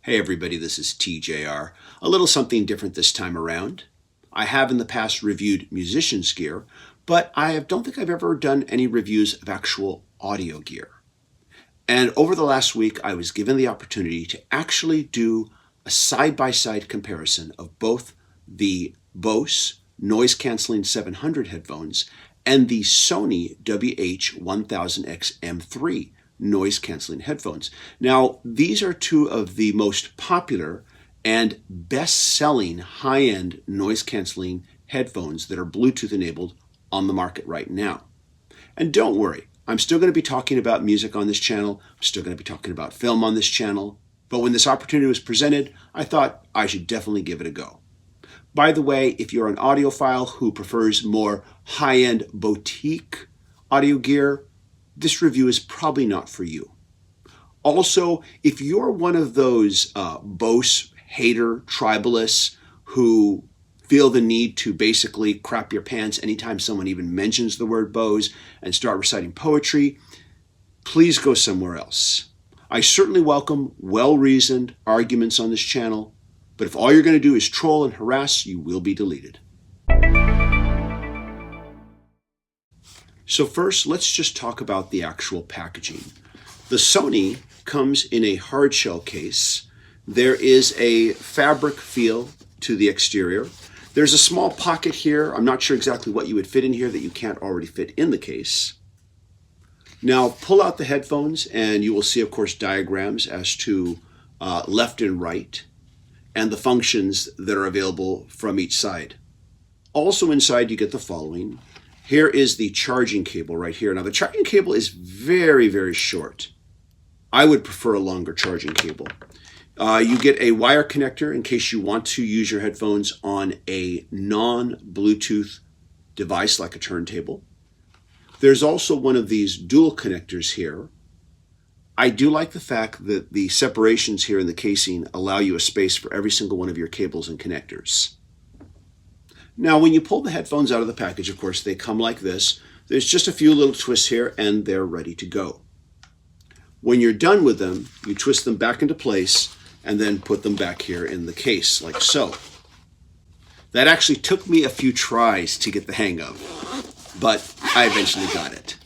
Hey everybody, this is TJR. A little something different this time around. I have in the past reviewed musicians' gear, but I don't think I've ever done any reviews of actual audio gear. And over the last week, I was given the opportunity to actually do a side-by-side comparison of both the Bose Noise Cancelling 700 headphones and the Sony WH-1000X M3 noise canceling headphones. Now, these are two of the most popular and best-selling high-end noise canceling headphones that are Bluetooth enabled on the market right now. And don't worry, I'm still going to be talking about music on this channel. I'm still going to be talking about film on this channel. But when this opportunity was presented, I thought I should definitely give it a go. By the way, if you're an audiophile who prefers more high-end boutique audio gear, this review is probably not for you. Also, if you're one of those Bose hater tribalists who feel the need to basically crap your pants anytime someone even mentions the word Bose and start reciting poetry, please go somewhere else. I certainly welcome well-reasoned arguments on this channel, but if all you're going to do is troll and harass, you will be deleted. So first, let's just talk about the actual packaging. The Sony comes in a hard shell case. There is a fabric feel to the exterior. There's a small pocket here. I'm not sure exactly what you would fit in here that you can't already fit in the case. Now pull out the headphones and you will see, of course, diagrams as to left and right and the functions that are available from each side. Also inside you get the following. Here is the charging cable right here. Now the charging cable is very, very short. I would prefer a longer charging cable. You get a wire connector in case you want to use your headphones on a non-Bluetooth device like a turntable. There's also one of these dual connectors here. I do like the fact that the separations here in the casing allow you a space for every single one of your cables and connectors. Now, when you pull the headphones out of the package, of course, they come like this. There's just a few little twists here, and they're ready to go. When you're done with them, you twist them back into place and then put them back here in the case, like so. That actually took me a few tries to get the hang of, but I eventually got it.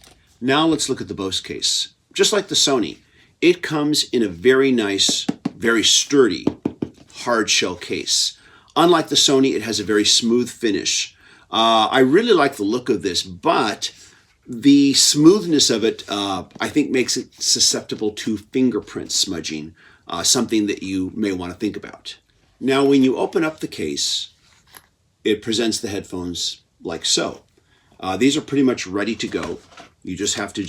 Now let's look at the Bose case. Just like the Sony, it comes in a very nice, very sturdy, hard shell case. Unlike the Sony, it has a very smooth finish. I really like the look of this, but the smoothness of it, I think, makes it susceptible to fingerprint smudging, something that you may want to think about. Now, when you open up the case, it presents the headphones like so. These are pretty much ready to go. You just have to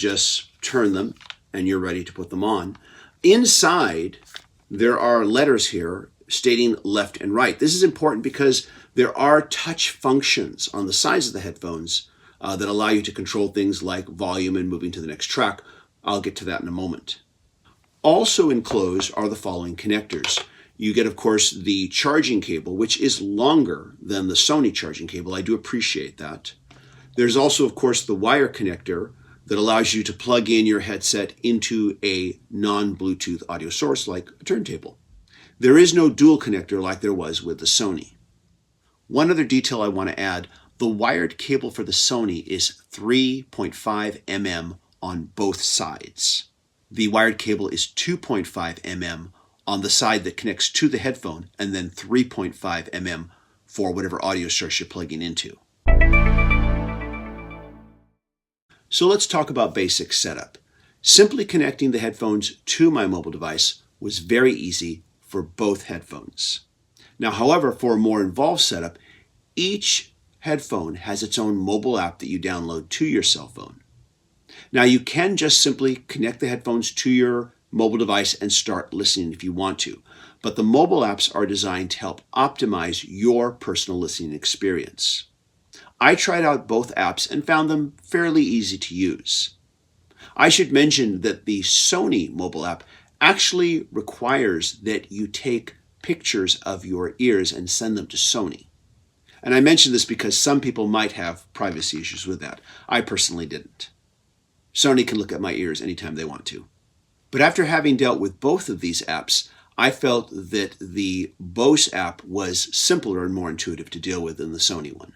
turn them, and you're ready to put them on. Inside, there are letters here stating left and right. This is important because there are touch functions on the sides of the headphones that allow you to control things like volume and moving to the next track. I'll get to that in a moment. Also enclosed are the following connectors. You get, of course, the charging cable, which is longer than the Sony charging cable. I do appreciate that. There's also, of course, the wire connector that allows you to plug in your headset into a non-Bluetooth audio source like a turntable. There is no dual connector like there was with the Sony. One other detail I want to add, the wired cable for the Sony is 3.5 mm on both sides. The wired cable is 2.5 mm on the side that connects to the headphone, and then 3.5 mm for whatever audio source you're plugging into. So let's talk about basic setup. Simply connecting the headphones to my mobile device was very easy for both headphones. Now, however, for a more involved setup, each headphone has its own mobile app that you download to your cell phone. Now, you can just simply connect the headphones to your mobile device and start listening if you want to, but the mobile apps are designed to help optimize your personal listening experience. I tried out both apps and found them fairly easy to use. I should mention that the Sony mobile app actually requires that you take pictures of your ears and send them to Sony. And I mention this because some people might have privacy issues with that. I personally didn't. Sony can look at my ears anytime they want to. But after having dealt with both of these apps, I felt that the Bose app was simpler and more intuitive to deal with than the Sony one.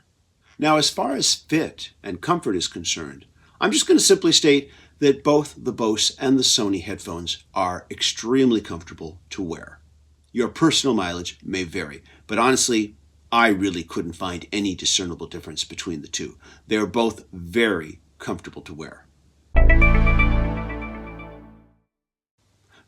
Now, as far as fit and comfort is concerned, I'm just going to simply state that both the Bose and the Sony headphones are extremely comfortable to wear. Your personal mileage may vary, but honestly, I really couldn't find any discernible difference between the two. They're both very comfortable to wear.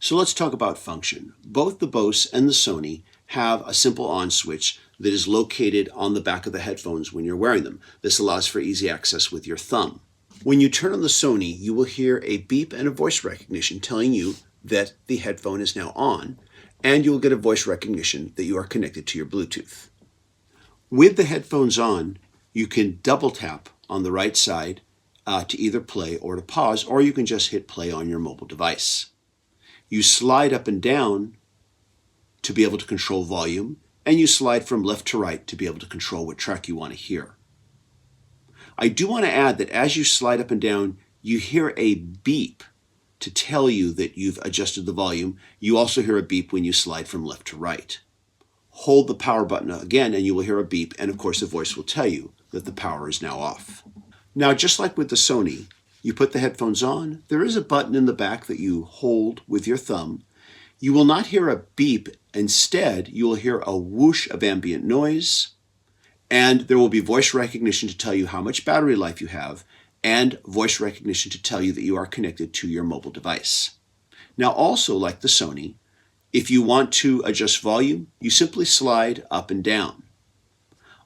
So let's talk about function. Both the Bose and the Sony have a simple on switch that is located on the back of the headphones when you're wearing them. This allows for easy access with your thumb. When you turn on the Sony, you will hear a beep and a voice recognition telling you that the headphone is now on, and you will get a voice recognition that you are connected to your Bluetooth. With the headphones on, you can double tap on the right side to either play or to pause, or you can just hit play on your mobile device. You slide up and down to be able to control volume, and you slide from left to right to be able to control what track you want to hear. I do want to add that as you slide up and down, you hear a beep to tell you that you've adjusted the volume. You also hear a beep when you slide from left to right. Hold the power button again and you will hear a beep, and of course the voice will tell you that the power is now off. Now, just like with the Sony, you put the headphones on, there is a button in the back that you hold with your thumb. You will not hear a beep. Instead, you will hear a whoosh of ambient noise, and there will be voice recognition to tell you how much battery life you have, and voice recognition to tell you that you are connected to your mobile device. Now, also like the Sony, if you want to adjust volume, you simply slide up and down.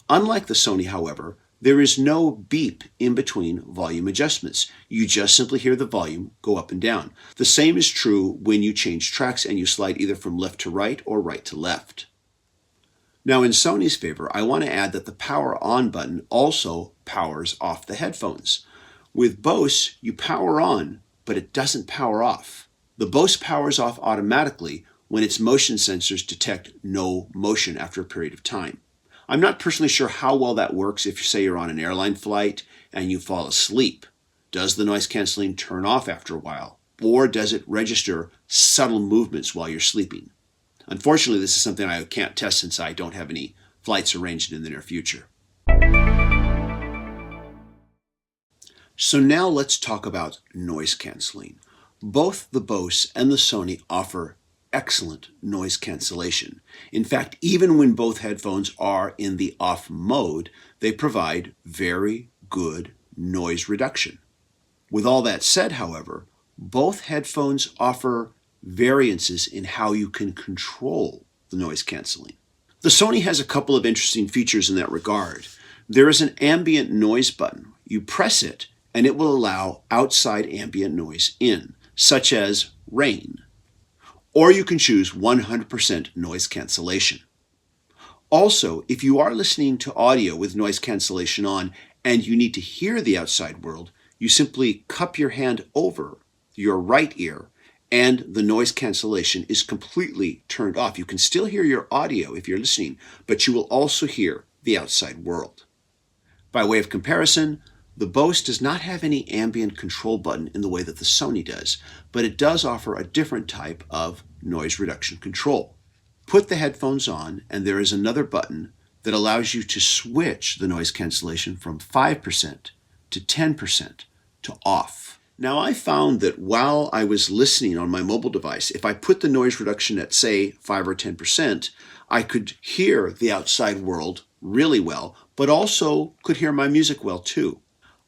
Unlike the Sony, however, there is no beep in between volume adjustments. You just simply hear the volume go up and down. The same is true when you change tracks and you slide either from left to right or right to left. Now, in Sony's favor, I want to add that the power on button also powers off the headphones. With Bose, you power on, but it doesn't power off. The Bose powers off automatically when its motion sensors detect no motion after a period of time. I'm not personally sure how well that works if, say, you're on an airline flight and you fall asleep. Does the noise canceling turn off after a while? Or does it register subtle movements while you're sleeping? Unfortunately, this is something I can't test since I don't have any flights arranged in the near future. So now let's talk about noise canceling. Both the Bose and the Sony offer excellent noise cancellation. In fact, even when both headphones are in the off mode, they provide very good noise reduction. With all that said, however, both headphones offer variances in how you can control the noise canceling. The Sony has a couple of interesting features in that regard. There is an ambient noise button. You press it and it will allow outside ambient noise in, such as rain. Or you can choose 100% noise cancellation. Also, if you are listening to audio with noise cancellation on and you need to hear the outside world, you simply cup your hand over your right ear and the noise cancellation is completely turned off. You can still hear your audio if you're listening, but you will also hear the outside world. By way of comparison, the Bose does not have any ambient control button in the way that the Sony does, but it does offer a different type of noise reduction control. Put the headphones on, and there is another button that allows you to switch the noise cancellation from 5% to 10% to off. Now, I found that while I was listening on my mobile device, if I put the noise reduction at, say, 5 or 10%, I could hear the outside world really well, but also could hear my music well too.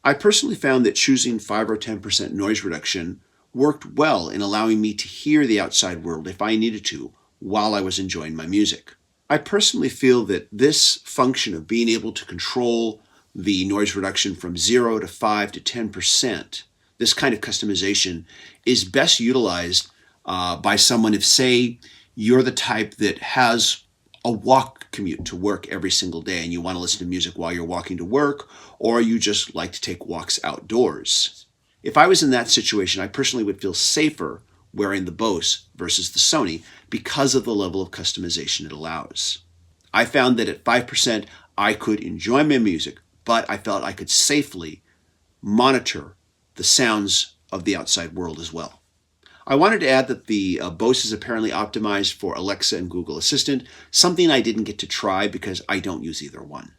I personally found that choosing 5 or 10% noise reduction worked well in allowing me to hear the outside world if I needed to while I was enjoying my music. I personally feel that this function of being able to control the noise reduction from 0 to 5 to 10%, this kind of customization is best utilized by someone if, say, you're the type that has a walk commute to work every single day and you want to listen to music while you're walking to work, or you just like to take walks outdoors. If I was in that situation, I personally would feel safer wearing the Bose versus the Sony because of the level of customization it allows. I found that at 5%, I could enjoy my music, but I felt I could safely monitor the sounds of the outside world as well. I wanted to add that the Bose is apparently optimized for Alexa and Google Assistant, something I didn't get to try because I don't use either one.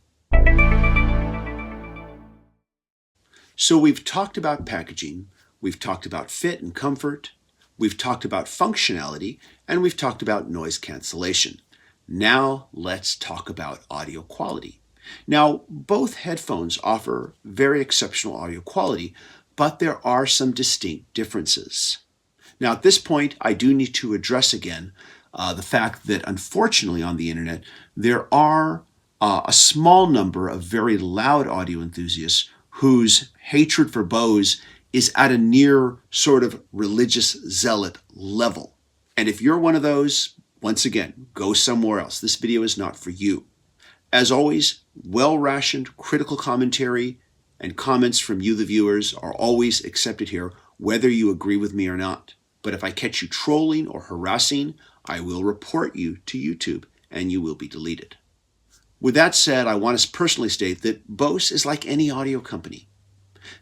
So we've talked about packaging, we've talked about fit and comfort, we've talked about functionality, and we've talked about noise cancellation. Now let's talk about audio quality. Now, both headphones offer very exceptional audio quality, but there are some distinct differences. Now, at this point, I do need to address again the fact that unfortunately on the internet, there are a small number of very loud audio enthusiasts whose hatred for Bose is at a near sort of religious zealot level. And if you're one of those, once again, go somewhere else. This video is not for you. As always, well-rationed critical commentary and comments from you, the viewers, are always accepted here, whether you agree with me or not. But if I catch you trolling or harassing, I will report you to YouTube and you will be deleted. With that said, I want to personally state that Bose is like any audio company.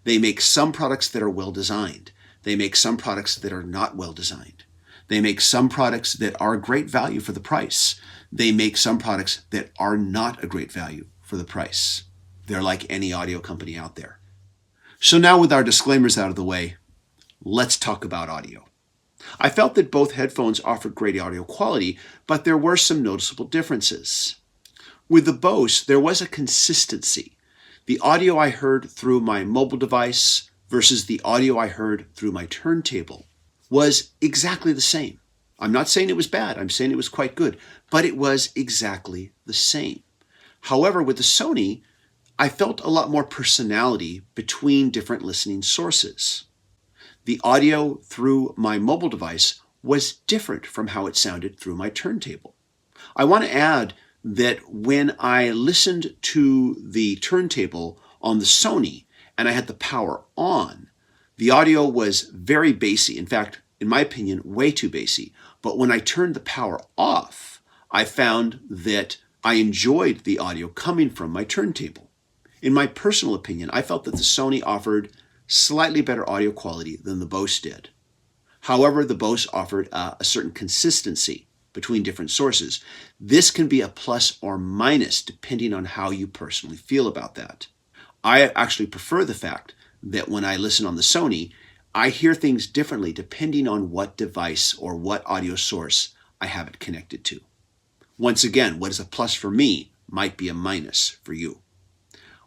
They make some products that are well designed. They make some products that are not well designed. They make some products that are a great value for the price. They make some products that are not a great value for the price. They're like any audio company out there. So now with our disclaimers out of the way, let's talk about audio. I felt that both headphones offered great audio quality, but there were some noticeable differences. With the Bose, there was a consistency. The audio I heard through my mobile device versus the audio I heard through my turntable was exactly the same. I'm not saying it was bad, I'm saying it was quite good, but it was exactly the same. However, with the Sony, I felt a lot more personality between different listening sources. The audio through my mobile device was different from how it sounded through my turntable. I want to add that when I listened to the turntable on the Sony and I had the power on, the audio was very bassy. In fact, in my opinion, way too bassy. But when I turned the power off, I found that I enjoyed the audio coming from my turntable. In my personal opinion, I felt that the Sony offered slightly better audio quality than the Bose did. However, the Bose offered a certain consistency between different sources. This can be a plus or minus depending on how you personally feel about that. I actually prefer the fact that when I listen on the Sony, I hear things differently depending on what device or what audio source I have it connected to. Once again, what is a plus for me might be a minus for you.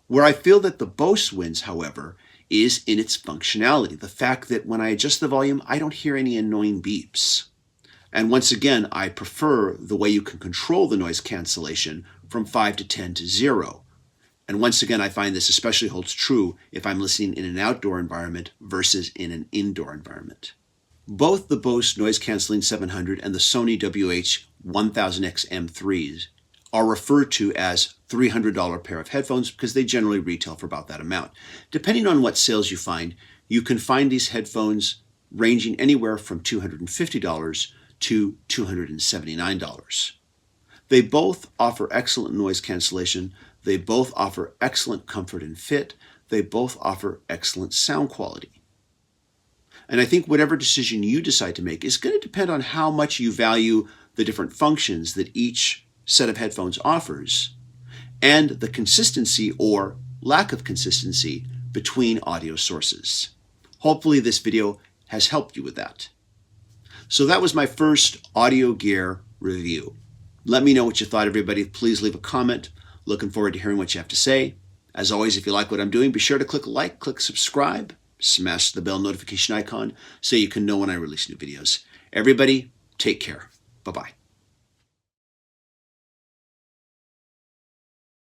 Where I feel that the Bose wins, however, is in its functionality. The fact that when I adjust the volume, I don't hear any annoying beeps. And once again, I prefer the way you can control the noise cancellation from 5 to 10 to 0. And once again, I find this especially holds true if I'm listening in an outdoor environment versus in an indoor environment. Both the Bose Noise Cancelling 700 and the Sony WH-1000X M3s are referred to as $300 pair of headphones because they generally retail for about that amount. Depending on what sales you find, you can find these headphones ranging anywhere from $250 to $279. They both offer excellent noise cancellation. They both offer excellent comfort and fit. They both offer excellent sound quality. And I think whatever decision you decide to make is going to depend on how much you value the different functions that each set of headphones offers and the consistency or lack of consistency between audio sources. Hopefully this video has helped you with that. So that was my first audio gear review. Let me know what you thought, everybody. Please leave a comment. Looking forward to hearing what you have to say. As always, if you like what I'm doing, be sure to click like, click subscribe, smash the bell notification icon so you can know when I release new videos. Everybody, take care. Bye-bye.